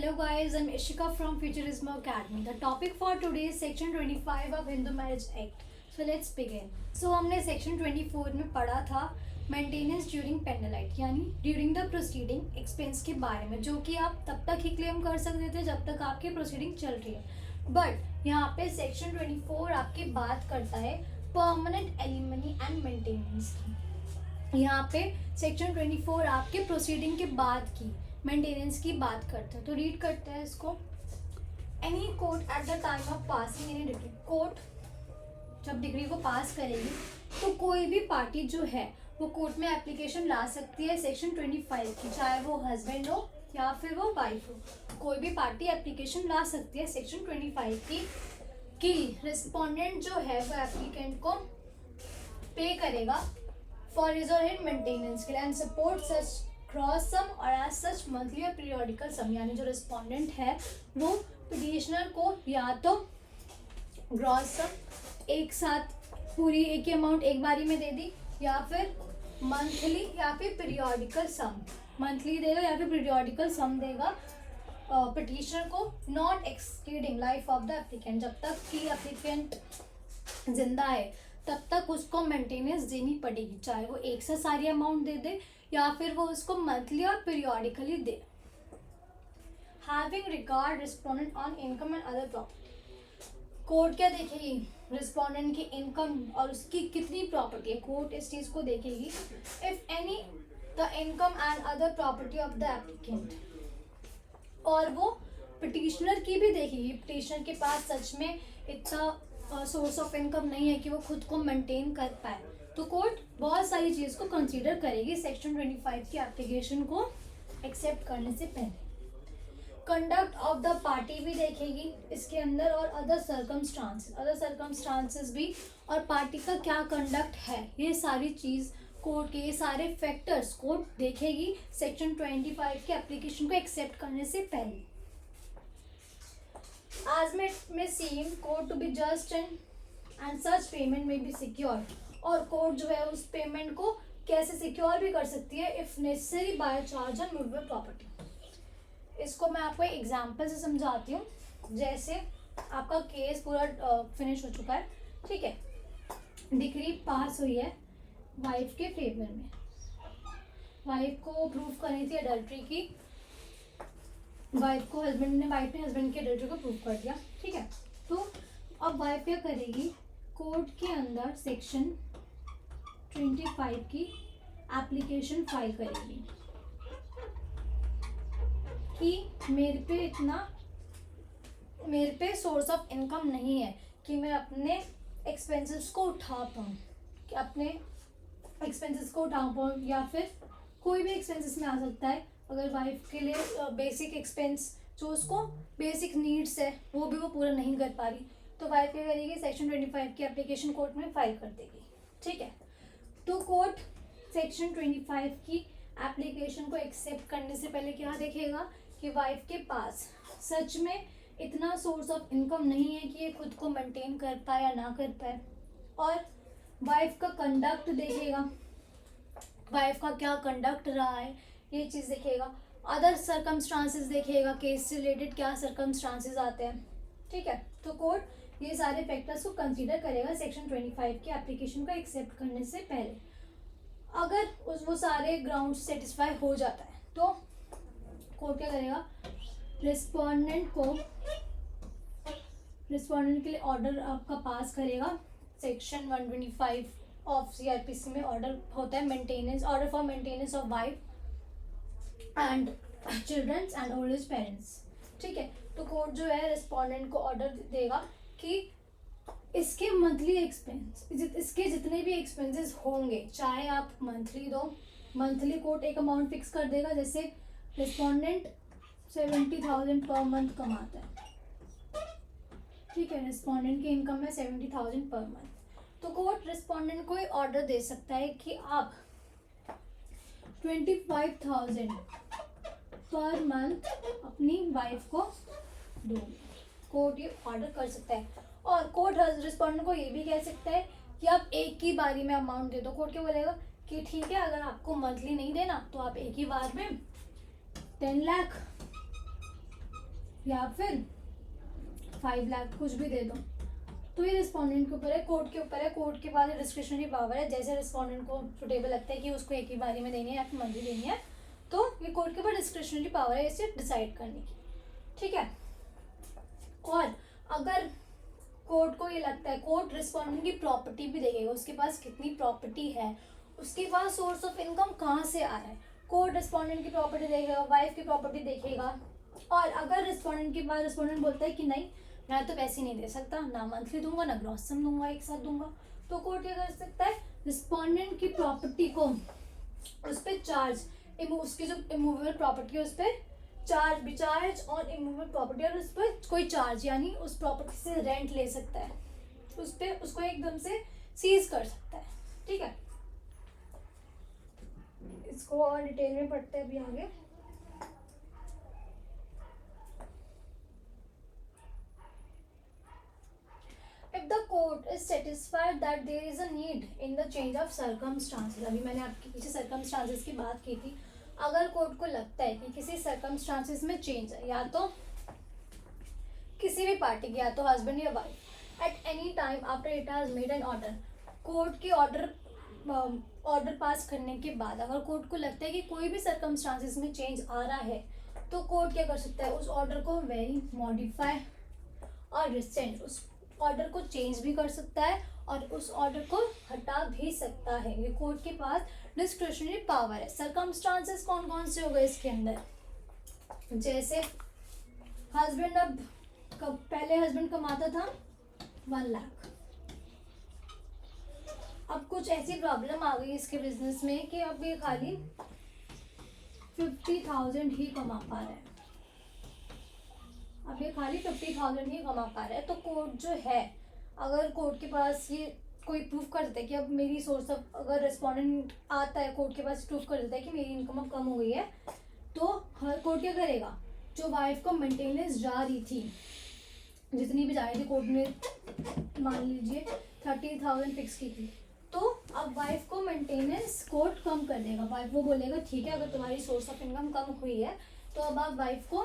Hello guys, I'm Ishika from Futurism Academy. The topic for today is section 25 of Hindu Marriage Act. So let's begin. So हमने section 24 में पढ़ा था maintenance during पेंडलाइट यानी during the proceeding expense के बारे में, जो कि आप तब तक ही क्लेम कर सकते थे जब तक आपकी प्रोसीडिंग चल रही है। बट यहाँ पे सेक्शन 24 आपकी बात करता है परमानेंट एलिमनी एंड मेंटेनेंस की। यहाँ पे सेक्शन 24 आपके प्रोसीडिंग के बाद की मेंटेनेंस की बात करते हैं। तो रीड करते हैं इसको। Any court at the time of passing any degree, court जब डिग्री को पास करेगी तो कोई भी पार्टी जो है वो कोर्ट में एप्लीकेशन ला सकती है सेक्शन 25 की, चाहे वो हस्बैंड हो या फिर वो वाइफ हो। कोई भी पार्टी एप्लीकेशन ला सकती है सेक्शन 25 की कि रिस्पोंडेंट जो है वो एप्लीकेंट को पे करेगा फॉर हिज और हिज मेंटेनेंस के लिए एंड सपोर्ट सच क्रॉस सम और एज सच मंथली और पीरियोडिकल सम, यानी जो रिस्पोंडेंट है वो पिटिशनर को या तो ग्रॉस सम एक साथ पूरी एक ही अमाउंट एक बारी में दे दी, या फिर मंथली या फिर पीरियोडिकल सम, मंथली देगा या फिर पीरियोडिकल सम देगा पिटिशनर को, not exceeding life of the applicant. जब तक कि एप्लीकेंट जिंदा है तब तक उसको मेंटेनेंस देनी पड़ेगी, चाहे वो एक साथ सारी अमाउंट दे दे या फिर वो उसको मंथली और periodically they. Having regard respondent on income and other property, court क्या देखेगी? रिस्पोंडेंट की इनकम और उसकी कितनी प्रॉपर्टी है, कोर्ट इस चीज को देखेगी। If any the income and other property of the applicant, और वो पिटिशनर की भी देखेगी। पिटिशनर के पास सच में इतना सोर्स ऑफ इनकम नहीं है कि वो खुद को मेंटेन कर पाए, तो कोर्ट बहुत सारी चीज़ को कंसीडर करेगी सेक्शन 25 की एप्लीकेशन को एक्सेप्ट करने से पहले। कंडक्ट ऑफ द पार्टी भी देखेगी इसके अंदर, और अदर सर्कमस्टांसेस भी, और पार्टी का क्या कंडक्ट है, ये सारी चीज़ कोर्ट के, ये सारे फैक्टर्स कोर्ट देखेगी सेक्शन 25 के एप्लीकेशन को एक्सेप्ट करने से पहले। As may seem court to be just and such payment may be secure, और कोर्ट जो है उस पेमेंट को कैसे सिक्योर भी कर सकती है if necessary by charge on movable property. इसको मैं आपको एक एग्जांपल से समझाती हूँ। जैसे आपका केस पूरा फिनिश हो चुका है, ठीक है, डिग्री पास हुई है वाइफ के फेवर में, वाइफ को प्रूव करनी थी अडल्ट्री की, वाइफ ने हस्बैंड के एडल्ट्री को प्रूव कर दिया, ठीक है। तो अब वाइफ क्या करेगी? कोर्ट के अंदर सेक्शन 25 की एप्लीकेशन फाइल करेगी कि मेरे पे सोर्स ऑफ इनकम नहीं है कि मैं अपने एक्सपेंसेस को उठा पाऊँ, या फिर कोई भी एक्सपेंसेस में आ सकता है। अगर वाइफ के लिए बेसिक एक्सपेंस जो उसको बेसिक नीड्स है वो पूरा नहीं कर पा रही, तो वाइफ क्या करेगी? सेक्शन 25 की एप्लीकेशन कोर्ट में फाइल कर देगी, ठीक है। तो कोर्ट सेक्शन 25 की एप्लीकेशन को एक्सेप्ट करने से पहले क्या देखेगा कि वाइफ के पास सच में इतना सोर्स ऑफ इनकम नहीं है कि ये खुद को मेंटेन कर पाए या ना कर पाए, और वाइफ का कंडक्ट देखेगा, वाइफ का क्या कंडक्ट रहा है ये चीज़ देखेगा। अदर सर्कमस्टांसेस देखेगा, केस से रिलेटेड क्या सर्कमस्टांसेस आते हैं, ठीक है। तो कोर्ट ये सारे फैक्टर्स को कंसीडर करेगा सेक्शन 25 की एप्लीकेशन को एक्सेप्ट करने से पहले। अगर वो सारे ग्राउंड सेटिस्फाई हो जाता है तो कोर्ट क्या करेगा? रिस्पोंडेंट के लिए ऑर्डर आपका पास करेगा। सेक्शन 125 ऑफ CRPC में ऑर्डर होता है maintenance, order for maintenance of wife and children's and old age parents, ठीक है। तो कोर्ट जो है रिस्पोंडेंट को ऑर्डर देगा कि इसके मंथली एक्सपेंस, इसके जितने भी एक्सपेंसेस होंगे, चाहे आप मंथली दो, मंथली कोर्ट एक अमाउंट फिक्स कर देगा। जैसे रिस्पोंडेंट 70,000 पर मंथ कमाता है, ठीक है, रिस्पोंडेंट की इनकम है 70,000 पर मंथ, तो कोर्ट रिस्पोंडेंट को ऑर्डर दे सकता है कि आप 25,000 पर मंथ अपनी वाइफ को दो। कोर्ट ये ऑर्डर कर सकता है, और कोर्ट रिस्पोंडेंट को ये भी कह सकता है कि आप एक ही बारी में अमाउंट दे दो। कोर्ट क्या बोलेगा कि ठीक है, अगर आपको मंथली नहीं देना तो आप एक ही बार में 10 लाख या फिर 5 लाख, कुछ भी दे दो। तो ये रिस्पॉन्डेंट के ऊपर है, कोर्ट के ऊपर है। कोर्ट के पास डिस्क्रिशनरी पावर है, जैसे रिस्पॉन्डेंट को सुटेबल लगता है कि उसको एक ही बारी में देनी है या फिर मंथली देनी है, तो ये कोर्ट के ऊपर डिस्क्रिशनरी पावर है इसे डिसाइड करने की। ठीक है। और अगर कोर्ट को ये लगता है, कोर्ट रिस्पॉन्डेंट की प्रॉपर्टी भी देखेगा, उसके पास कितनी प्रॉपर्टी है, उसके पास सोर्स ऑफ इनकम कहाँ से आ रहा है। कोर्ट रिस्पॉन्डेंट की प्रॉपर्टी देखेगा, वाइफ की प्रॉपर्टी देखेगा। और अगर रिस्पॉन्डेंट के पास रिस्पॉन्डेंट बोलता है कि नहीं, मैं तो पैसे नहीं दे सकता, ना मंथली दूंगा ना ग्रॉस सम दूंगा, एक साथ दूंगा, तो कोर्ट क्या कर सकता है, रिस्पॉन्डेंट की प्रॉपर्टी को उस पर चार्ज, उसकी जो इमूवेबल प्रॉपर्टी है उस पर charge, charge on immovable property, और उस पर कोई चार्ज यानी उस प्रॉपर्टी से रेंट ले सकता है, उस पर उसको एकदम से सीज कर सकता है। ठीक है, इसको और डिटेल में पढ़ते हैं अभी आगे। If the court is satisfied that there is a need in the change of circumstances, अभी मैंने आपके पीछे circumstances की बात की थी, अगर कोर्ट को लगता है कि किसी circumstances में चेंज है, या तो किसी भी पार्टी की, या तो हस्बैंड या wife, at any time after it has made an order, court के ऑर्डर पास करने के बाद अगर कोर्ट को लगता है कि कोई भी सर्कमस्टांसिस में चेंज आ रहा है, तो कोर्ट क्या कर सकता है, उस ऑर्डर को वेरी मॉडिफाई और रिसेंट, उस ऑर्डर को चेंज भी कर सकता है और उस ऑर्डर को हटा भी सकता है। ये कोर्ट के पास डिस्क्रिशनरी पावर है। सर्कमस्टांसेस कौन कौन से हो गए इसके अंदर, जैसे हस्बैंड, अब पहले हस्बैंड कमाता था 1 लाख, अब कुछ ऐसी प्रॉब्लम आ गई इसके बिजनेस में कि अब ये खाली 50,000 ही कमा पा रहा है, अब ये खाली 50,000 ही कमा पा रहा है। तो कोर्ट जो है, अगर कोर्ट के पास ये कोई प्रूफ कर देता है कि अब मेरी सोर्स ऑफ, अगर रिस्पॉन्डेंट आता है कोर्ट के पास प्रूफ कर देता है कि मेरी इनकम अब कम हो गई है, तो हर कोर्ट क्या करेगा, जो वाइफ को मेंटेनेंस जा रही थी, जितनी भी जा रही थी, कोर्ट ने मान लीजिए 30,000 फिक्स की थी, तो अब वाइफ को मेंटेनेंस कोर्ट कम कर देगा। वाइफ वो बोलेगा ठीक है, अगर तुम्हारी सोर्स ऑफ इनकम कम हुई है तो अब आप वाइफ को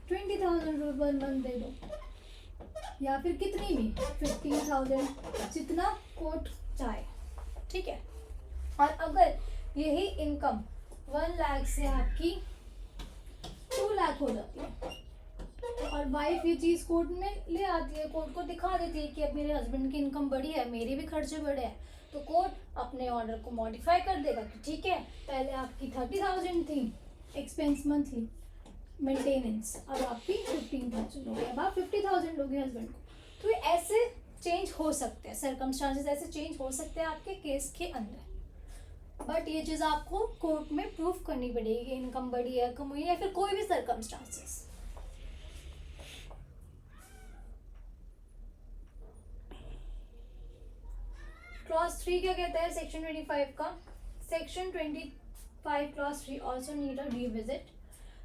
20,000 पर मंथ दे दो, या फिर कितनी भी 15,000, जितना कोर्ट चाहे। ठीक है। और अगर यही इनकम 1 लाख से आपकी 2 लाख हो जाती है और वाइफ ये चीज़ कोर्ट में ले आती है, कोर्ट को दिखा देती है कि अब मेरे हस्बैंड की इनकम बढ़ी है, मेरे भी खर्चे बढ़े हैं, तो कोर्ट अपने ऑर्डर को मॉडिफाई कर देगा कि ठीक है, पहले आपकी 30,000 थी एक्सपेंस मंथली मेंटेनेंस, अब आपकी 15,000 हो गई, अब आप 50,000 दोगे हस्बैंड को। तो ऐसे चेंज हो सकते हैं, सर्कमस्टांसेस ऐसे चेंज हो सकते हैं आपके केस के अंदर, बट ये चीज़ आपको कोर्ट में प्रूफ करनी पड़ेगी, इनकम बढ़ी है, कम हुई है, या फिर कोई भी सर्कमस्टांसेस। क्लॉज 3 क्या कहता है सेक्शन 25 का, section 25 clause 3 also need a revisit.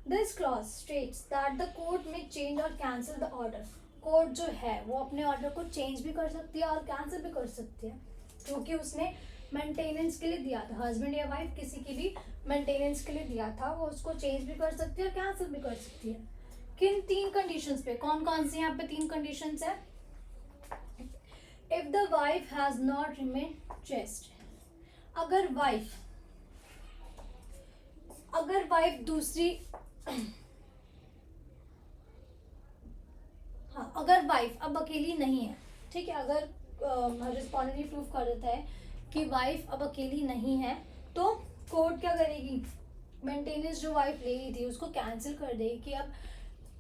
This clause states that the court में चेंज और कैंसिल द ऑर्डर। कोर्ट जो है वो अपने ऑर्डर को चेंज भी कर सकती है और कैंसिल भी कर सकती है, क्योंकि उसने मेंटेनेंस के लिए दिया था, हस्बैंड या वाइफ किसी की भी मेंटेनेंस के लिए दिया था, वो उसको चेंज भी कर सकती है और कैंसिल भी कर सकती है। किन 3 कंडीशंस पे, कौन कौन सी यहाँ पे 3 कंडीशंस है। If the wife has not remain chest, अगर वाइफ दूसरी हाँ, अगर वाइफ अब अकेली नहीं है, ठीक है, अगर रिस्पॉन्डेंट ये प्रूफ कर देता है कि वाइफ अब अकेली नहीं है, तो कोर्ट क्या करेगी, मेंटेनेंस जो वाइफ ले रही थी उसको कैंसिल कर देगी। कि अब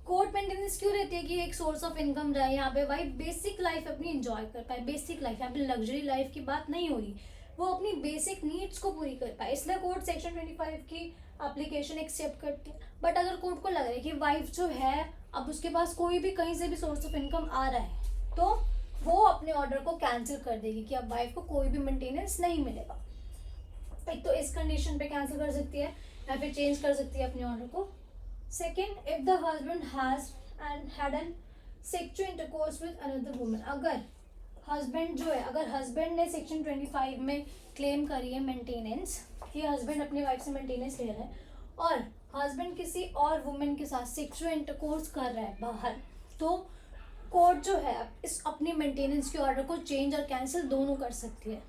कोर्ट मेंटेनेंस क्यों रहती है कि एक सोर्स ऑफ इनकम रहे, यहाँ पे वाइफ बेसिक लाइफ अपनी एंजॉय कर पाए, बेसिक लाइफ, यहाँ पे लग्जरी लाइफ की बात नहीं हो रही, वो अपनी बेसिक नीड्स को पूरी कर पाए, इसलिए कोर्ट सेक्शन 25 की एप्लीकेशन एक्सेप्ट करती है। बट अगर कोर्ट को लग रहा है कि वाइफ जो है अब उसके पास कोई भी कहीं से भी सोर्स ऑफ इनकम आ रहा है, तो वो अपने ऑर्डर को कैंसिल कर देगी कि अब वाइफ को कोई भी मेंटेनेंस नहीं मिलेगा। एक तो इस कंडीशन पे कैंसिल कर सकती है या फिर चेंज कर सकती है अपने ऑर्डर को। Second, if the husband has and had an sexual intercourse with another woman, अगर हस्बैंड जो है, अगर हस्बैंड ने सेक्शन 25 में क्लेम करी है मेंटेनेंस, कि हस्बैंड अपनी वाइफ से मेंटेनेंस ले रहा है और हस्बैंड किसी और वुमेन के साथ सेक्सुअल इंटरकोर्स कर रहा है बाहर, तो कोर्ट जो है इस अपनी मेंटेनेंस के ऑर्डर को चेंज और कैंसिल दोनों कर सकती है।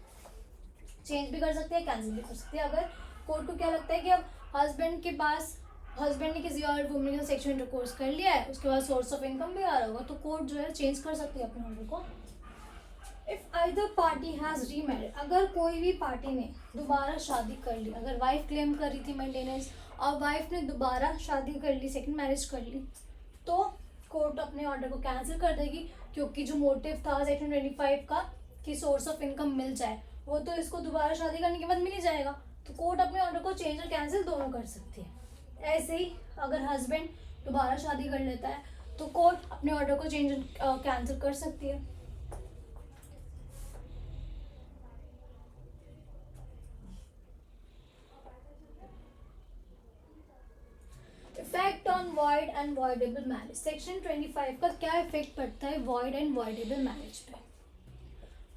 चेंज भी कर सकती है, कैंसिल भी कर सकती है। अगर कोर्ट को क्या लगता है कि अब हस्बैंड ने किसी और वुमेन का सेक्सुअल इंटरकोर्स कर लिया है, उसके बाद सोर्स ऑफ इनकम भी आ रहा होगा, तो कोर्ट जो है चेंज कर सकती है अपने ऑर्डर को। If either party has remarried, अगर कोई भी पार्टी ने दोबारा शादी कर ली, अगर वाइफ क्लेम कर रही थी मेंटेनेंस और वाइफ ने दोबारा शादी कर ली, सेकंड मैरिज कर ली, तो कोर्ट अपने ऑर्डर को कैंसिल कर देगी, क्योंकि जो मोटिव था सेक्शन 25 का कि सोर्स ऑफ इनकम मिल जाए, वो तो इसको दोबारा शादी करने के बाद मिल ही जाएगा। तो कोर्ट अपने ऑर्डर को चेंज और कैंसिल दोनों कर सकती है। ऐसे ही अगर हस्बैंड दोबारा शादी कर लेता है तो कोर्ट अपने ऑर्डर को चेंज और कैंसिल कर सकती है। Effect on void and voidable marriage, section 25 का क्या इफेक्ट पड़ता है वॉइड एंड वॉइडेबल मैरिज पे।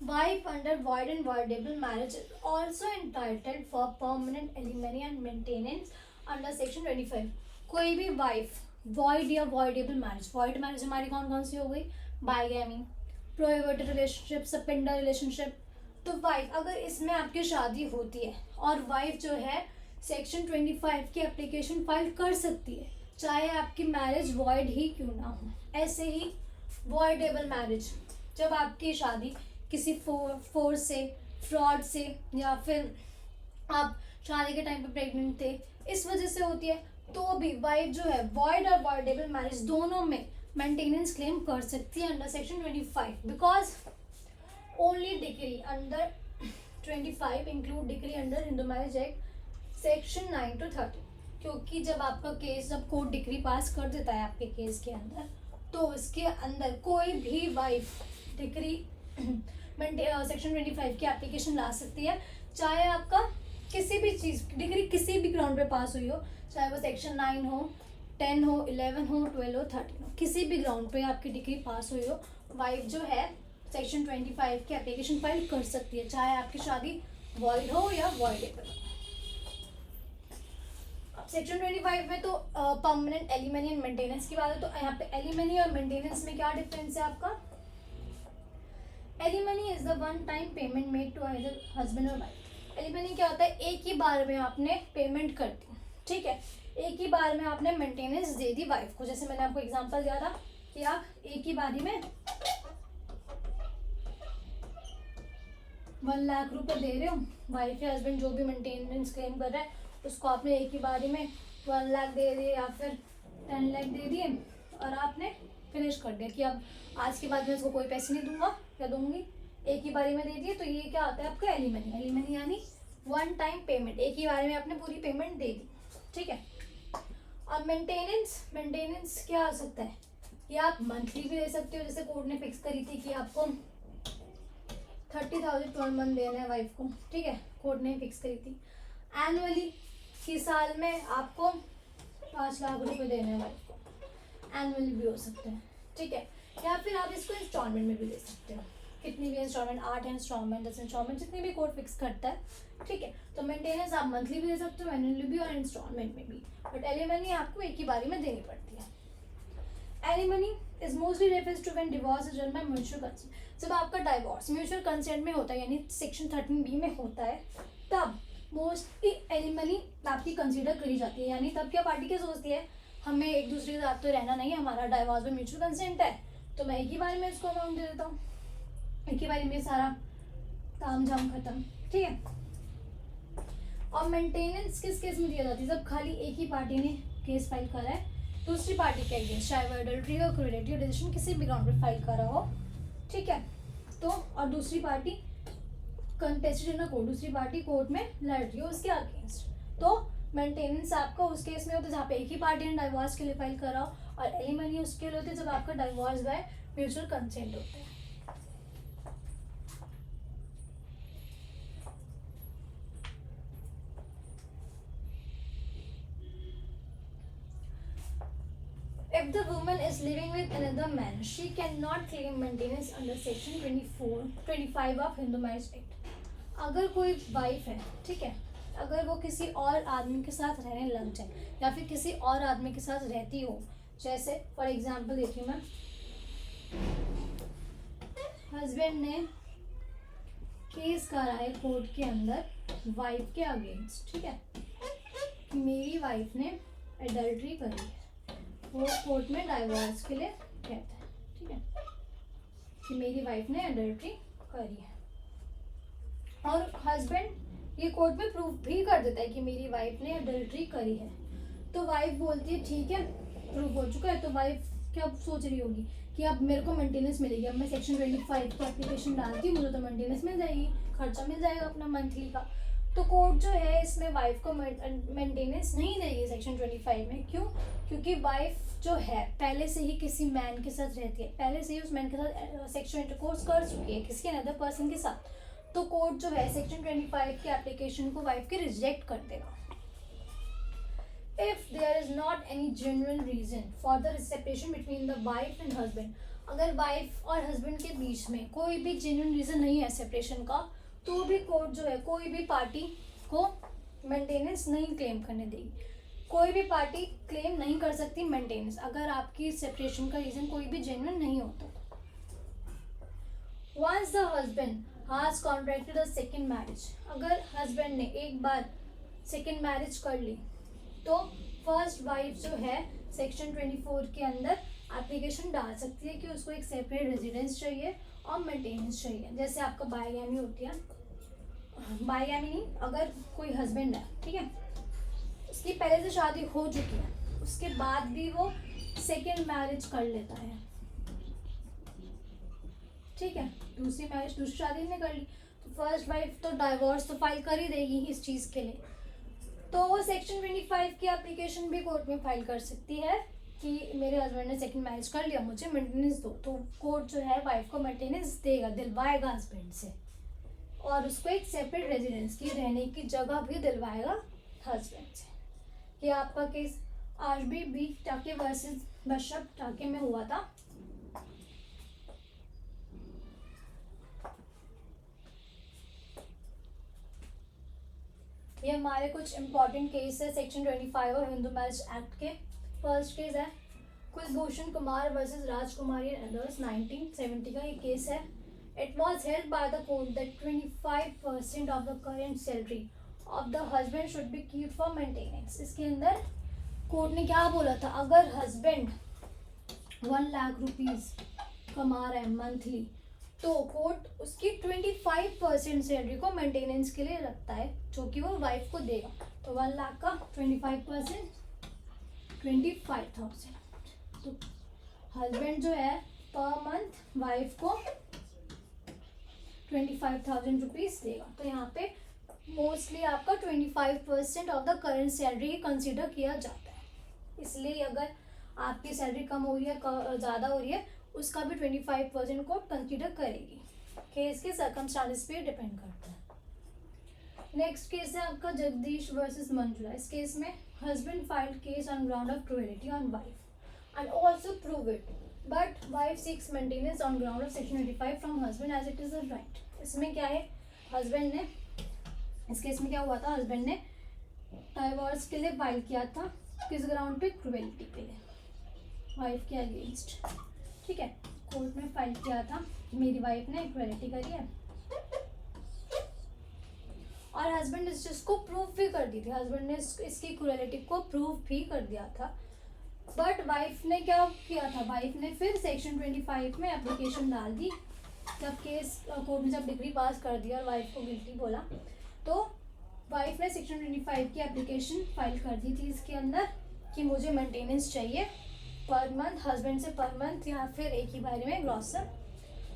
Wife under void and voidable marriage is also entitled for permanent alimony and maintenance under section 25। कोई भी वाइफ वॉइड या वॉइडेबल मैरिज, वॉइड मैरिज हमारी कौन कौन सी हो गई, बाइगैमी, प्रोहिबिटेड रिलेशनशिप, सपेंडर रिलेशनशिप। तो वाइफ अगर इसमें आपकी शादी होती है और वाइफ जो है सेक्शन 25 की एप्लीकेशन फाइल कर सकती है, चाहे आपकी मैरिज वॉइड ही क्यों ना हो। ऐसे ही वॉइडेबल मैरिज, जब आपकी शादी किसी फोर्स से, फ्रॉड से, या फिर आप शादी के टाइम पे प्रेग्नेंट थे इस वजह से होती है, तो भी वाइफ जो है वॉइड और वॉइडेबल मैरिज दोनों में मेंटेनेंस क्लेम कर सकती है under section 25, because only degree under 25 include degree under Hindu marriage act section 9 to 30। क्योंकि जब आपका केस, जब कोर्ट डिग्री पास कर देता है आपके केस के अंदर, तो उसके अंदर कोई भी वाइफ डिग्री सेक्शन 25 की एप्लीकेशन ला सकती है, चाहे आपका किसी भी चीज़ डिग्री किसी भी ग्राउंड पे पास हुई हो, चाहे वो सेक्शन 9 हो, 10 हो, 11 हो, 12 हो, 13 हो, किसी भी ग्राउंड पे आपकी डिग्री पास हुई हो, वाइफ जो है सेक्शन 25 की एप्लीकेशन फाइल कर सकती है, चाहे आपकी शादी वॉइड हो या वॉइडेबल। सेक्शन 25 में तो परमानेंट एलिमनी एंड मेंटेनेंस की बात है, तो यहाँ पे एलिमनी और मेंटेनेंस में क्या डिफरेंस है आपका। Alimony is the one time payment made to either husband और वाइफ। एलिमनी क्या होता है, एक ही बार में आपने पेमेंट कर दी, ठीक है, एक ही बार में आपने मेंटेनेंस दे दी वाइफ को। जैसे मैंने आपको एग्जांपल दिया था कि आप एक ही बारी में 1 लाख रुपए दे रहे हो, वाइफ या हस्बैंड जो भी मेंटेनेंस क्लेम कर रहा है उसको आपने एक ही बारी में 1 लाख दे दिए या फिर 10 लाख दे दिए और आपने फिनिश कर दिया कि अब आज के बाद मैं इसको कोई पैसे नहीं दूंगा या दूंगी, एक ही बारी में दे दिए। तो ये क्या होता है आपका एलिमनी। एलिमनी यानी वन टाइम पेमेंट, एक ही बारी में आपने पूरी पेमेंट दे दी, ठीक है। अब मेंटेनेंस क्या हो सकता है, ये आप मंथली भी दे सकते हो, जैसे कोर्ट ने फिक्स करी थी कि आपको 30,000 पर मंथ देना है वाइफ को, ठीक है, कोर्ट ने फिक्स करी थी। एनुअली कि साल में आपको 5 लाख रुपए देने हैं वाइफ को, एनुअली भी हो सकते हैं, ठीक है, या फिर आप इसको इंस्टॉलमेंट में भी दे सकते हो, कितनी भी इंस्टॉलमेंट, 8 इंस्टॉलमेंट, 10 इंस्टॉलमेंट, जितनी भी कोर्ट फिक्स करता है, ठीक है। तो मेंटेनेंस आप मंथली भी दे सकते हो, एनुअली भी और इंस्टॉलमेंट में भी, बट एलिमनी आपको एक ही बारी में देनी पड़ती है। Alimony is mostly refers to when divorce is done by mutual consent. जब आपका डाइवोर्स म्यूचुअल कंसेंट में होता है, यानी सेक्शन 13B में होता है, तब मोस्टली एलिमनी आपकी कंसीडर करी जाती है। यानी तब क्या पार्टी क्या सोचती है, हमें एक दूसरे के साथ तो रहना नहीं है, हमारा डाइवोर्स में म्यूचुअल कंसेंट है, तो मैं एक ही बार में इसको अमाउंट दे देता हूँ, एक ही बार में सारा ताम झाम खत्म, ठीक है। और मेंटेनेंस किस केस में दिया जाती है, जब खाली एक ही पार्टी ने केस फाइल करा है दूसरी पार्टी के अगेंस्ट, चाहे वो एडल्ट्री और क्रूरल्टी और डिसीजन किसी भी ग्राउंड पे फाइल करा हो, ठीक है। तो और दूसरी पार्टी कंटेस्टेड इन कोर्ट, दूसरी पार्टी कोर्ट में लड़ रही हो उसके अगेंस्ट, तो मेंटेनेंस आपका उस केस में होता है जहाँ पे एक ही पार्टी ने डाइवोर्स के लिए फाइल करा हो, और एलिमनी उसके लिए होती है जब आपका डाइवोर्स बाय म्यूचुअल कंसेंट होता है। If the woman is living with another man, she cannot claim maintenance under section 25 of Hindu Marriage Act. अगर कोई वाइफ है, ठीक है, अगर वो किसी और आदमी के साथ रहने लग जाए या फिर किसी और आदमी के साथ रहती हो, जैसे फॉर एग्जांपल देखिए मैं, हस्बैंड ने केस करा है कोर्ट के अंदर वाइफ के अगेंस्ट, ठीक है, कि मेरी वाइफ ने एडल्ट्री करी है, वो कोर्ट में डाइवोर्स के लिए कहता है, ठीक है, कि मेरी वाइफ ने एडल्ट्री करी है, और हस्बैंड ये कोर्ट में प्रूव भी कर देता है कि मेरी वाइफ ने एडल्ट्री करी है। तो वाइफ बोलती है ठीक है प्रूव हो चुका है, तो वाइफ क्या सोच रही होगी कि अब मेरे को मेंटेनेंस मिलेगी, अब मैं सेक्शन 25 की एप्लीकेशन डालती हूँ, मुझे तो मेंटेनेंस मिल जाएगी, खर्चा मिल जाएगा अपना मंथली का। तो कोर्ट जो है इसमें वाइफ को मेंटेनेंस नहीं देगी सेक्शन 25 में। क्यों? क्योंकि वाइफ जो है पहले से ही किसी मैन के साथ रहती है, पहले से ही उस मैन के साथ सेक्सुअल इंटरकोर्स कर चुकी है किसी अनदर पर्सन के साथ। तो कोर्ट जो है सेक्शन 25 के एप्लीकेशन को वाइफ के रिजेक्ट कर देगा। If there is not any genuine reason for the separation between the wife and husband, अगर वाइफ और हस्बैंड के बीच में कोई भी जेन्युइन रीजन नहीं है सेपरेशन का, तो भी कोर्ट जो है कोई भी पार्टी को मेंटेनेंस नहीं क्लेम करने देगी। कोई भी पार्टी क्लेम नहीं कर सकती मेंटेनेंस अगर आपकी सेपरेशन का रीजन कोई भी जेन्युइन नहीं होता। Once the husband has contracted a second marriage, अगर हस्बैंड ने एक बार सेकेंड मैरिज कर ली, तो फर्स्ट वाइफ जो है सेक्शन 24 के अंदर एप्लीकेशन डाल सकती है कि उसको एक सेपरेट रेजिडेंस चाहिए और मेंटेनेंस चाहिए। जैसे आपका बायगैमी होती है, बायगैमी नहीं, अगर कोई हस्बैंड है, ठीक है, उसकी पहले से शादी हो चुकी है, उसके बाद भी वो सेकेंड मैरिज कर लेता है, ठीक है, दूसरी मैरिज दूसरी शादी ने कर ली, तो फर्स्ट वाइफ तो डाइवोर्स तो फाइल कर ही देगी इस चीज़ के लिए। तो वो सेक्शन 25 की एप्लीकेशन भी कोर्ट में फाइल कर सकती है कि मेरे हस्बैंड ने सेकंड मैरिज कर लिया, मुझे मेंटेनेंस दो। तो कोर्ट जो है वाइफ को मेंटेनेंस देगा, दिलवाएगा हस्बैंड से, और उसको एक सेपरेट रेजिडेंस की रहने की जगह भी दिलवाएगा हस्बैंड से। ये आपका केस आरबी बी टाके वर्सेस बशप टाके में हुआ था। ये हमारे कुछ इंपॉर्टेंट केस है सेक्शन 25 और हिंदू मैरिज एक्ट के। फर्स्ट केस है Kulbhushan Kumar versus Rajkumari and others 1970 का ये केस है। It was held by the court that 25% of the current salary of the husband should be keeped for maintenance. इसके अंदर court ने क्या बोला था, अगर हस्बैंड 1 लाख रुपीज कमा रहा है मंथली, तो कोर्ट उसकी 25% सैलरी को मेंटेनेंस के लिए रखता है, जो कि वो वाइफ को देगा। तो 1 लाख का 25% 25,000। तो हस्बैंड जो है पर मंथ वाइफ को 25,000 रुपीज देगा। तो यहाँ पे मोस्टली आपका 25% of the current salary consider किया जाता है। इसलिए अगर आपकी सैलरी कम हो रही है ज़्यादा हो रही है, उसका भी 25% को कंसिडर करेगी। केस के सर्कमस्टांसेस पे डिपेंड करता है। नेक्स्ट केस है आपका जगदीश वर्सेस मंजुला। इस केस में husband filed case on ground of cruelty on wife and also prove it, but wife seeks maintenance on ground of section 85 from husband as it is a right. इसमें क्या है, husband ने, इस case में क्या हुआ था, हस्बैंड ने डाइवोर्स के लिए फाइल किया था, किस ग्राउंड पे, क्रूएलिटी के लिए, वाइफ के अगेंस्ट, ठीक है, कोर्ट में फाइल किया था कि मेरी वाइफ ने क्रूएलिटी करी है, और हस्बैंड इस चीज़ को प्रूव भी कर दी थी, हस्बैंड ने इसकी क्रूएलिटी को प्रूव भी कर दिया था। बट वाइफ ने क्या किया था, वाइफ ने फिर सेक्शन 25 में एप्लीकेशन डाल दी। जब केस कोर्ट ने जब डिग्री पास कर दिया और वाइफ को गिल्टी बोला, तो वाइफ ने सेक्शन 25 की एप्लीकेशन फाइल कर दी थी इसके अंदर कि मुझे मेंटेनेंस चाहिए पर मंथ, हस्बैंड से पर मंथ या फिर एक ही बारे में ग्रॉस सम।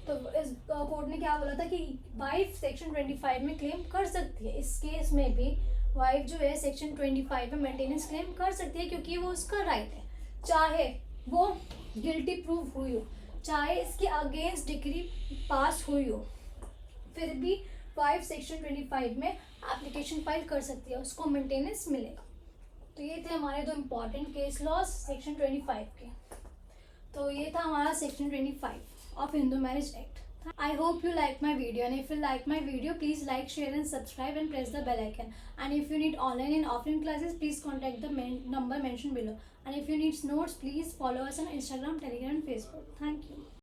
तो इस कोर्ट ने क्या बोला था कि वाइफ सेक्शन 25 में क्लेम कर सकती है। इस केस में भी वाइफ जो है सेक्शन 25 में मेंटेनेंस क्लेम कर सकती है, क्योंकि वो उसका राइट है, चाहे वो गिल्टी प्रूव हुई हो, चाहे इसके अगेंस्ट डिग्री पास हुई हो, फिर भी वाइफ सेक्शन 25 में एप्लीकेशन फाइल कर सकती है, उसको मेंटेनेंस मिलेगा। तो ये थे हमारे दो इम्पॉर्टेंट केस लॉज सेक्शन 25 के। तो ये था हमारा section 25 of Hindu marriage act. I hope you like my video, and if you like my video, please like, share and subscribe and press the bell icon. And if you need online and offline classes, please contact the number mentioned below. And if you need notes, please follow us on Instagram, Telegram and Facebook. Thank you.